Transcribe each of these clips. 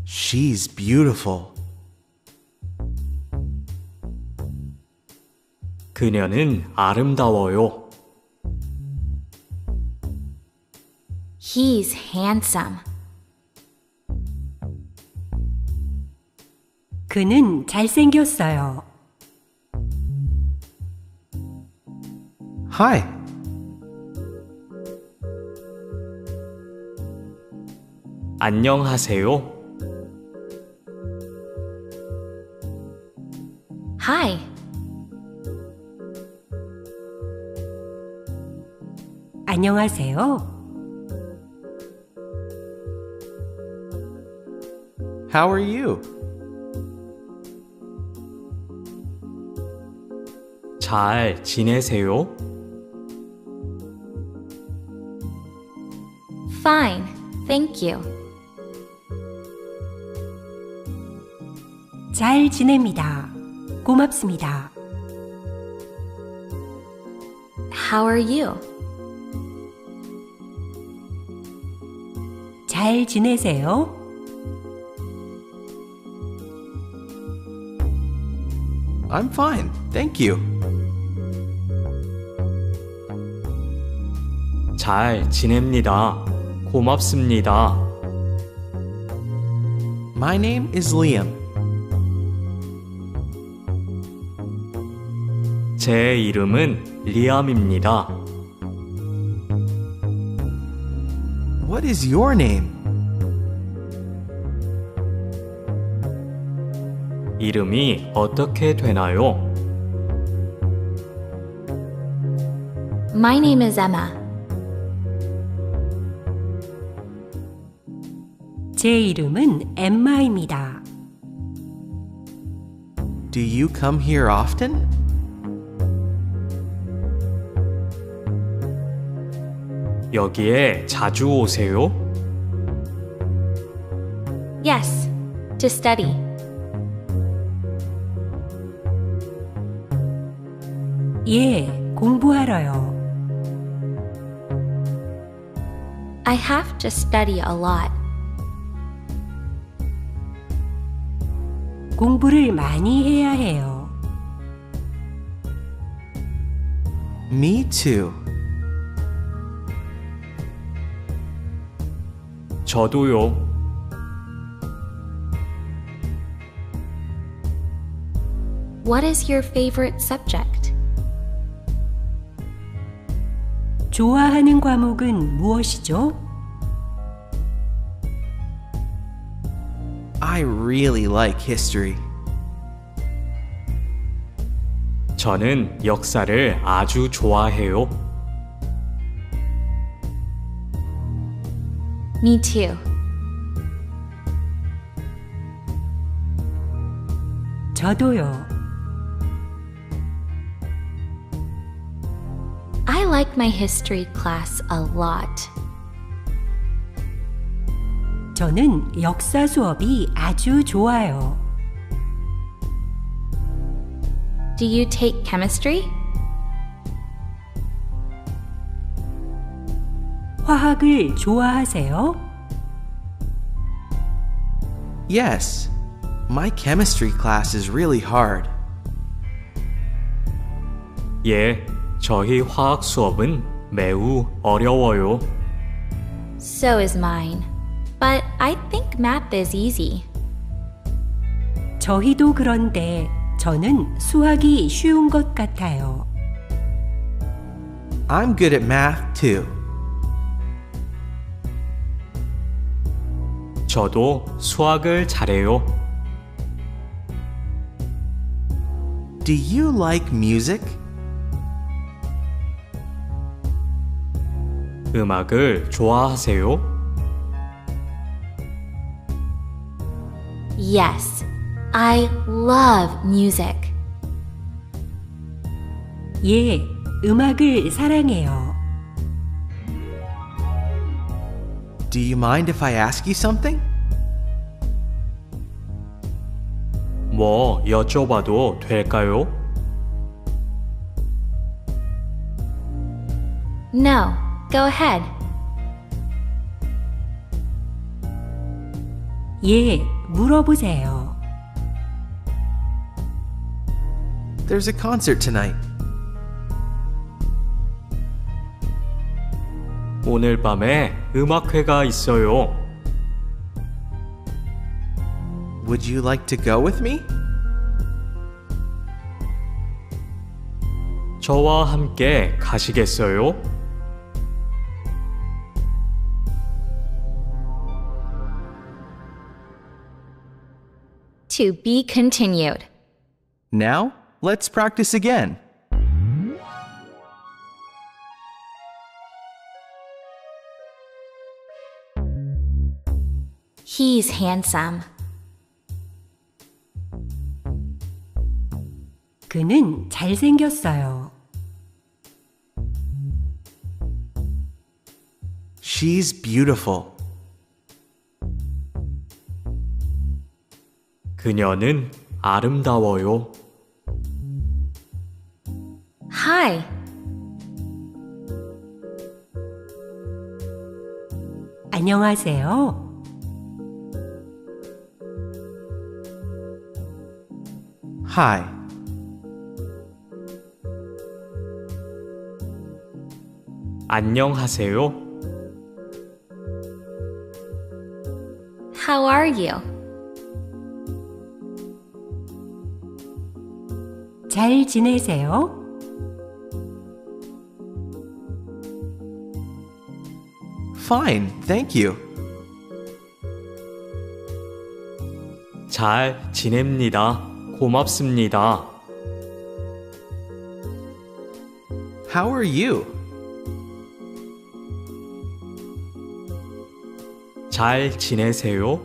She's beautiful. 그녀는 아름다워요. He's handsome. 그는 잘생겼어요. Hi. 안녕하세요. Hi. 안녕하세요. How are you? 잘 지내세요? Fine, thank you. 잘 지냅니다. 고맙습니다. How are you? 잘 지내세요? I'm fine, thank you. 잘 지냅니다. 고맙습니다. My name is Liam. 제 이름은 리암입니다. What is your name? 이름이 어떻게 되나요? My name is Emma. 제 이름은 엠마입니다. Do you come here often? 여기에 자주 오세요? Yes, to study. 예, 공부하러요. I have to study a lot. 공부를 많이 해야 해요. Me too. 저도요. What is your favorite subject? 좋아하는 과목은 무엇이죠? I really like history. 저는 역사를 아주 좋아해요. Me too. 저도요. I like my history class a lot. 저는 역사 수업이 아주 좋아요. Do you take chemistry? 화학을 좋아하세요? Yes. My chemistry class is really hard. 예, 저희 화학 수업은 매우 어려워요. So is mine. But I think math is easy. 저희도 그런데 저는 수학이 쉬운 것 같아요. I'm good at math too. 저도 수학을 잘해요. Do you like music? 음악을 좋아하세요? Yes, I love music. 예, 음악을 사랑해요. Do you mind if I ask you something? 뭐 여쭤봐도 될까요? No, go ahead. 예, 물어보세요. There's a concert tonight. 오늘 밤에 음악회가 있어요. Would you like to go with me? 저와 함께 가시겠어요? To be continued. Now, let's practice again. He's handsome. 그는 잘생겼어요. She's beautiful. 그녀는 아름다워요. Hi. 안녕하세요. Hi. 안녕하세요. How are you? 잘 지내세요? Fine, thank you. 잘 지냅니다. 고맙습니다. How are you? 잘 지내세요?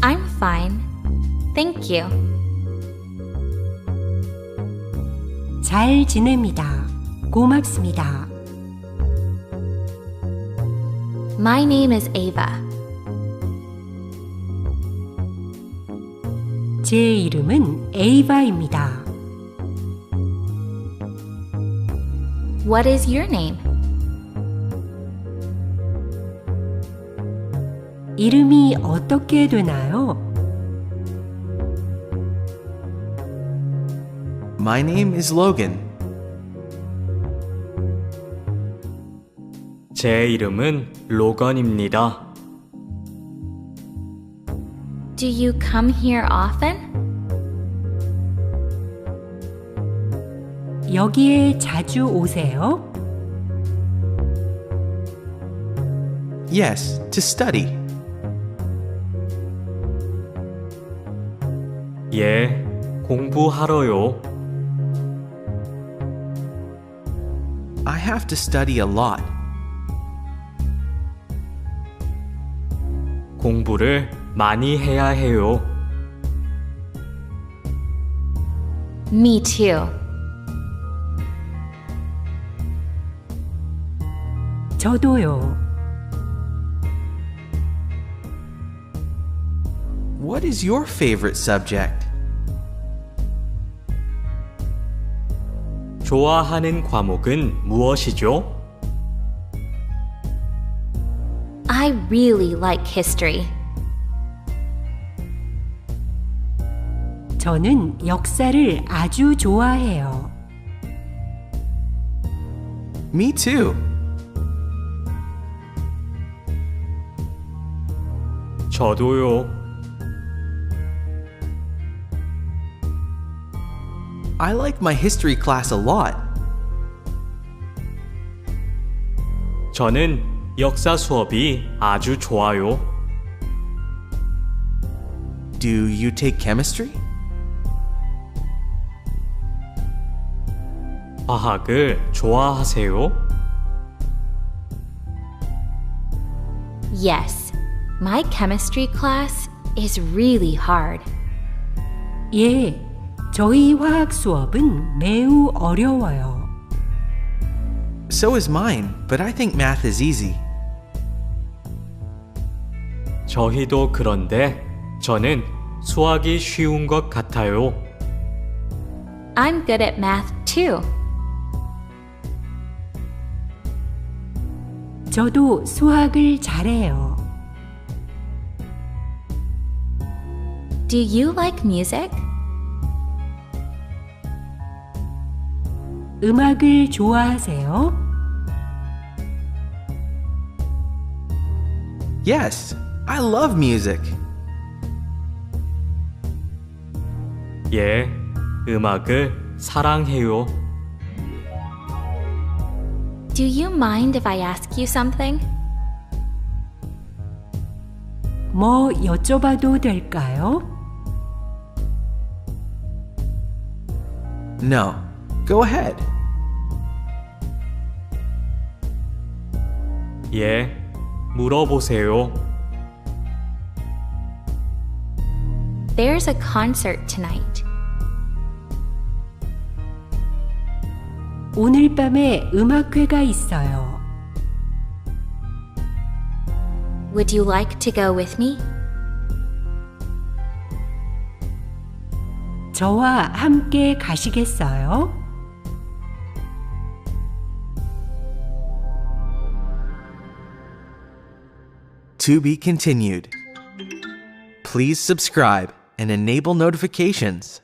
I'm fine. Thank you. 잘 지냅니다. 고맙습니다. My name is Ava. 제 이름은 에이바입니다. What is your name? 이름이 어떻게 되나요? My name is Logan. 제 이름은 로건입니다. Do you come here often? 여기에 자주 오세요? Yes, to study. 예, 공부하러요. I have to study a lot. 공부를 많이 해야 해요. Me too. 저도요. What is your favorite subject? 좋아하는 과목은 무엇이죠? I really like history. 저는 역사를 아주 좋아해요. Me too. 저도요. I like my history class a lot. 저는 역사 수업이 아주 좋아요. Do you take chemistry? 과학을 좋아하세요? Yes, my chemistry class is really hard. 예, 저희 화학 수업은 매우 어려워요. So is mine, but I think math is easy. 저희도 그런데 저는 수학이 쉬운 것 같아요. I'm good at math too. 저도 수학을 잘해요. Do you like music? 음악을 좋아하세요? Yes, I love music. 예, 음악을 사랑해요. Do you mind if I ask you something? 뭐 여쭤봐도 될까요? No, go ahead. 예, 물어보세요. There's a concert tonight. 오늘 밤에 음악회가 있어요. Would you like to go with me? 저와 함께 가시겠어요? To be continued. Please subscribe and enable notifications.